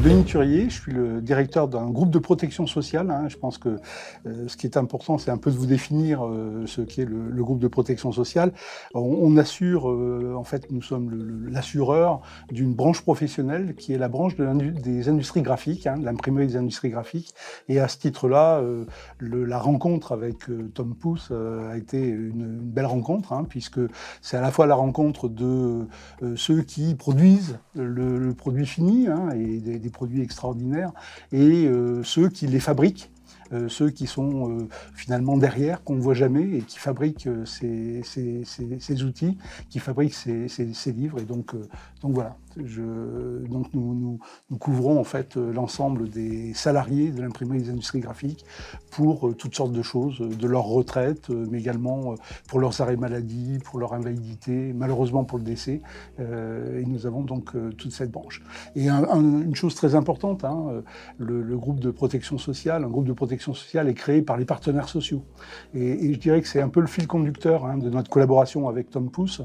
Denis Turier, je suis le directeur d'un groupe de protection sociale. Je pense que ce qui est important, c'est un peu de vous définir ce qu'est le groupe de protection sociale. On assure, en fait, nous sommes l'assureur d'une branche professionnelle qui est la branche des industries graphiques, de l'imprimerie des industries graphiques. Et à ce titre-là, la rencontre avec Tom Pouce a été une belle rencontre, puisque c'est à la fois la rencontre de ceux qui produisent le produit fini, et des produits extraordinaires, et ceux qui les fabriquent, ceux qui sont finalement derrière, qu'on ne voit jamais, et qui fabriquent ces outils, qui fabriquent ces livres. Et donc voilà. Donc nous couvrons en fait l'ensemble des salariés de l'imprimerie des industries graphiques pour toutes sortes de choses, de leur retraite, mais également pour leurs arrêts maladie, pour leur invalidité, malheureusement pour le décès. Et nous avons donc toute cette branche. Et une chose très importante, le groupe de protection sociale, un groupe de protection sociale est créé par les partenaires sociaux. Et je dirais que c'est un peu le fil conducteur de notre collaboration avec Tom Pouce,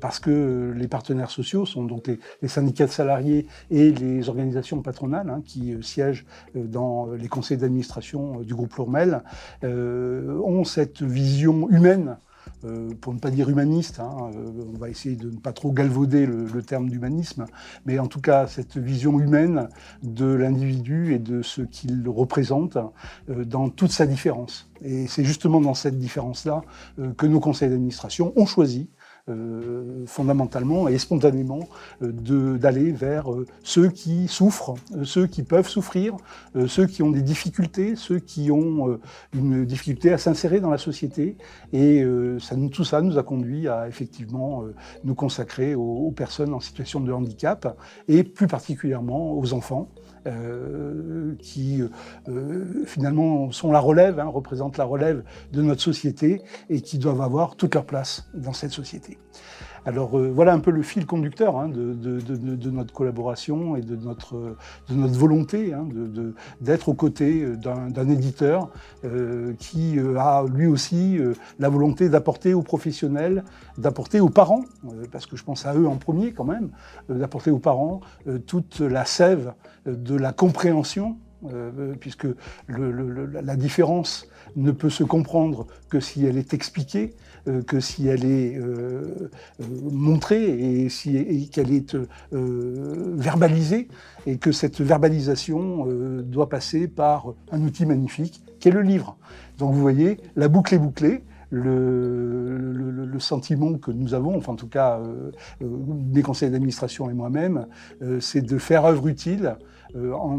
parce que les partenaires sociaux sont donc les syndicats de salariés et les organisations patronales qui siègent dans les conseils d'administration du groupe Lourmel, ont cette vision humaine, pour ne pas dire humaniste, on va essayer de ne pas trop galvauder le terme d'humanisme, mais en tout cas cette vision humaine de l'individu et de ce qu'il représente dans toute sa différence. Et c'est justement dans cette différence-là que nos conseils d'administration ont choisi fondamentalement et spontanément d'aller vers ceux qui souffrent, ceux qui peuvent souffrir, ceux qui ont des difficultés, ceux qui ont une difficulté à s'insérer dans la société. Et tout ça nous a conduit à effectivement nous consacrer aux personnes en situation de handicap et plus particulièrement aux enfants. Qui finalement sont la relève, représentent la relève de notre société et qui doivent avoir toute leur place dans cette société. Alors voilà un peu le fil conducteur de notre collaboration et de notre volonté d'être aux côtés d'un éditeur qui a lui aussi la volonté d'apporter aux professionnels, d'apporter aux parents, parce que je pense à eux en premier quand même, d'apporter aux parents toute la sève de la compréhension, puisque la différence ne peut se comprendre que si elle est expliquée, que si elle est montrée et qu'elle est verbalisée, et que cette verbalisation doit passer par un outil magnifique qu'est le livre. Donc vous voyez, la boucle est bouclée. Le sentiment que nous avons, enfin en tout cas mes conseils d'administration et moi-même, c'est de faire œuvre utile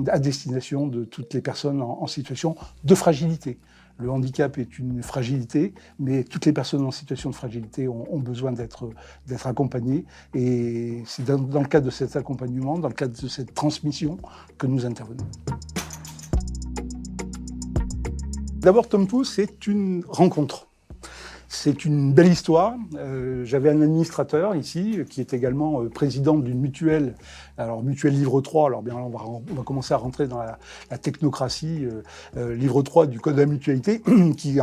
à destination de toutes les personnes en situation de fragilité. Le handicap est une fragilité, mais toutes les personnes en situation de fragilité ont besoin d'être accompagnées. Et c'est dans le cadre de cet accompagnement, dans le cadre de cette transmission que nous intervenons. D'abord, Tom Pouce, c'est une rencontre. C'est une belle histoire. J'avais un administrateur ici qui est également président d'une mutuelle. Alors mutuelle Livre 3, alors bien on va commencer à rentrer dans la technocratie. Livre 3 du Code de la mutualité, qui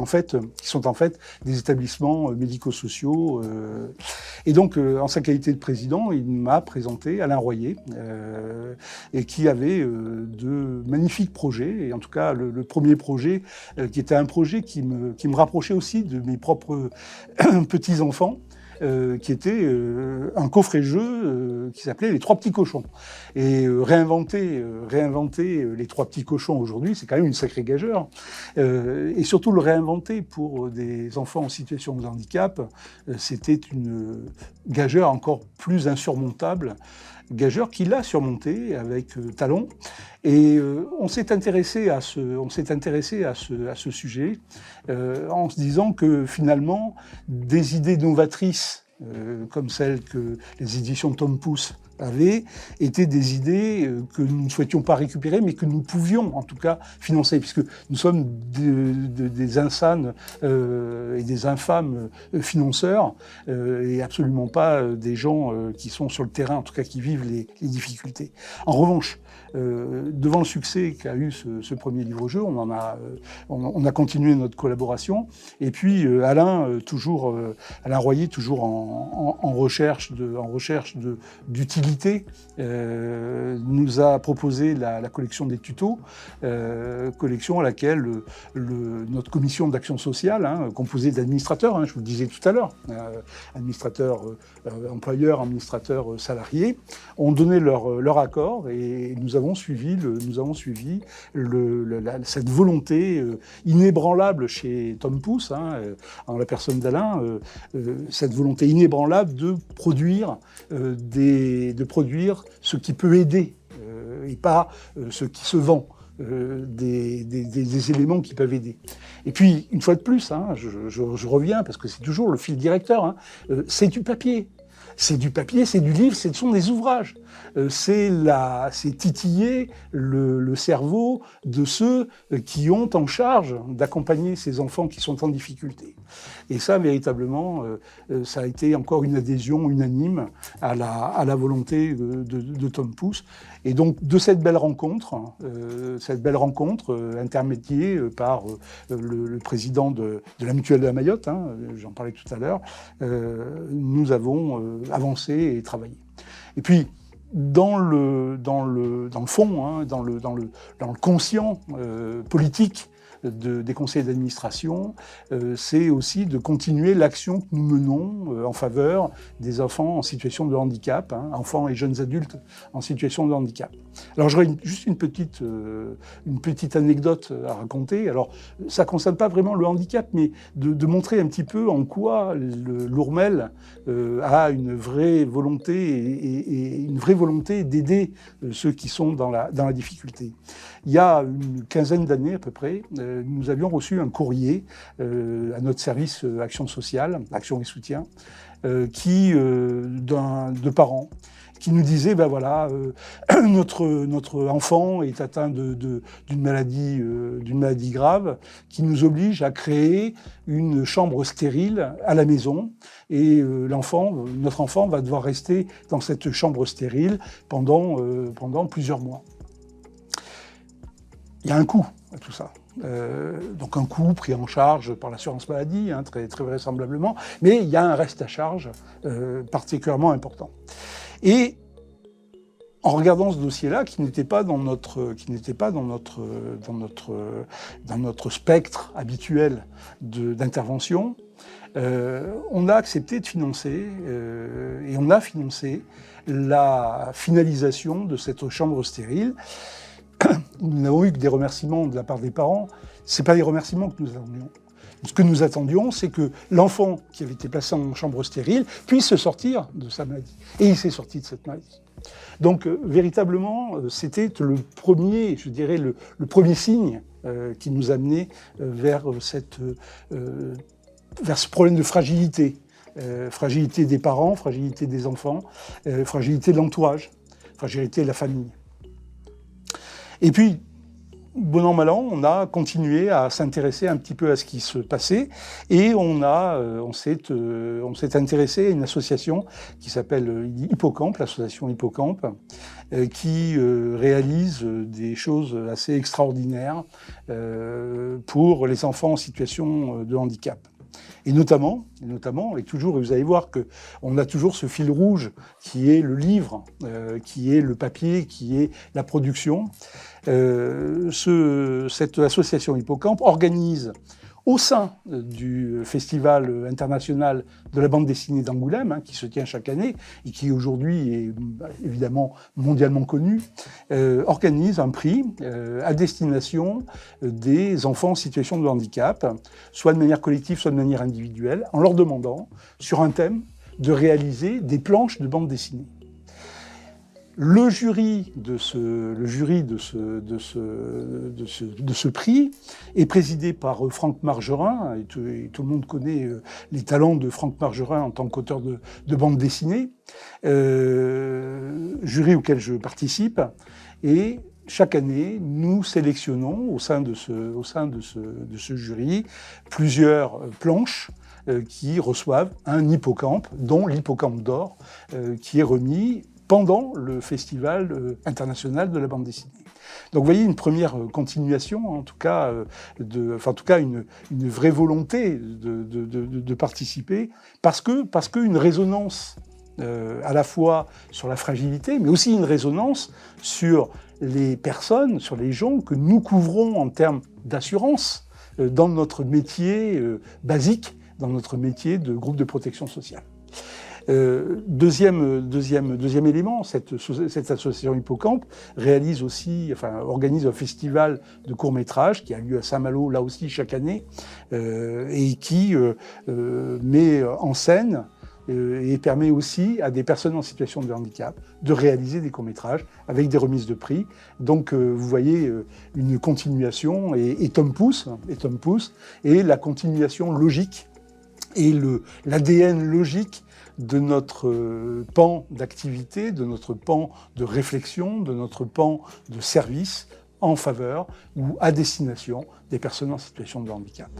sont en fait des établissements médico-sociaux. Et donc en sa qualité de président, il m'a présenté Alain Royer, et qui avait de magnifiques projets. Et en tout cas le premier projet, qui était un projet qui me rapprochait aussi de mes propres petits-enfants, qui était un coffret-jeu qui s'appelait Les Trois Petits Cochons. Et réinventer Les Trois Petits Cochons aujourd'hui, c'est quand même une sacrée gageure. Et surtout le réinventer pour des enfants en situation de handicap, c'était une gageure encore plus insurmontable. Gageure qu'il a surmonté avec talent. Et on s'est intéressé à ce sujet en se disant que finalement, des idées novatrices comme celles que les éditions de Tom Pouce avaient, étaient des idées que nous ne souhaitions pas récupérer, mais que nous pouvions en tout cas financer, puisque nous sommes des insanes et des infâmes financeurs, et absolument pas des gens qui sont sur le terrain, en tout cas qui vivent les difficultés. En revanche, devant le succès qu'a eu ce premier livre-jeu, on a continué notre collaboration, et puis Alain Royer, toujours en recherche d'utilité, nous a proposé la collection des tutos, collection à laquelle notre commission d'action sociale, composée d'administrateurs, je vous le disais tout à l'heure, administrateurs employeurs, administrateurs salariés, ont donné leur accord et nous avons suivi cette volonté inébranlable chez Tom Pouce, en la personne d'Alain, cette volonté inébranlable de produire ce qui peut aider et pas ce qui se vend. Des éléments qui peuvent aider. Et puis, une fois de plus, je reviens, parce que c'est toujours le fil directeur, c'est du papier. C'est du papier, c'est du livre, ce sont des ouvrages. C'est titiller le cerveau de ceux qui ont en charge d'accompagner ces enfants qui sont en difficulté. Et ça, véritablement, ça a été encore une adhésion unanime à la volonté de Tom Pouce. Et donc, de cette belle rencontre intermédiée par le président de la Mutuelle de la Mayotte, j'en parlais tout à l'heure, nous avons avancé et travaillé. Et puis, dans le fond, dans le conscient politique des conseils d'administration, c'est aussi de continuer l'action que nous menons en faveur des enfants en situation de handicap, enfants et jeunes adultes en situation de handicap. Alors j'aurais juste une petite anecdote à raconter. Alors ça ne concerne pas vraiment le handicap, mais de montrer un petit peu en quoi l'Ourmel a une vraie volonté et une vraie volonté d'aider ceux qui sont dans la difficulté. Il y a une quinzaine d'années à peu près, nous avions reçu un courrier à notre service Action sociale, Action et soutien, de parents qui nous disaient, notre enfant est atteint d'une maladie grave, qui nous oblige à créer une chambre stérile à la maison, et notre enfant va devoir rester dans cette chambre stérile pendant plusieurs mois. Il y a un coût à tout ça. Donc un coût pris en charge par l'assurance maladie, très, très vraisemblablement, mais il y a un reste à charge particulièrement important. Et en regardant ce dossier-là, qui n'était pas dans notre spectre habituel d'intervention, on a accepté de financer, et on a financé la finalisation de cette chambre stérile. Nous n'avons eu que des remerciements de la part des parents. Ce n'est pas des remerciements que nous attendions. Ce que nous attendions, c'est que l'enfant qui avait été placé en chambre stérile puisse se sortir de sa maladie. Et il s'est sorti de cette maladie. Donc, véritablement, c'était le premier signe qui nous amenait vers ce problème de fragilité. Fragilité des parents, fragilité des enfants, fragilité de l'entourage, fragilité de la famille. Et puis, bon an, mal an, on a continué à s'intéresser un petit peu à ce qui se passait, et on s'est intéressé à une association qui s'appelle Hippocampe, l'association Hippocampe, qui réalise des choses assez extraordinaires pour les enfants en situation de handicap. Et notamment, et toujours, vous allez voir qu'on a toujours ce fil rouge qui est le livre, qui est le papier, qui est la production. Cette association Hippocampe organise au sein du Festival international de la bande dessinée d'Angoulême, qui se tient chaque année et qui aujourd'hui est évidemment mondialement connu, organise un prix à destination des enfants en situation de handicap, soit de manière collective, soit de manière individuelle, en leur demandant, sur un thème, de réaliser des planches de bande dessinée. Le jury de ce prix est présidé par Franck Margerin, et tout le monde connaît les talents de Franck Margerin en tant qu'auteur de bande dessinée, jury auquel je participe, et chaque année, nous sélectionnons au sein de ce jury plusieurs planches qui reçoivent un hippocampe, dont l'hippocampe d'or, qui est remis pendant le Festival international de la bande dessinée. Donc vous voyez une première continuation, en tout cas, une vraie volonté de participer, parce qu'une résonance à la fois sur la fragilité, mais aussi une résonance sur les personnes, sur les gens que nous couvrons en termes d'assurance dans notre métier basique, dans notre métier de groupe de protection sociale. Deuxième élément, cette association Hippocampe organise un festival de courts-métrages qui a lieu à Saint-Malo, là aussi, chaque année, et qui met en scène et permet aussi à des personnes en situation de handicap de réaliser des courts-métrages avec des remises de prix. Donc vous voyez une continuation et Tom Pouce et la continuation logique et l'ADN logique de notre pan d'activité, de notre pan de réflexion, de notre pan de service en faveur ou à destination des personnes en situation de handicap.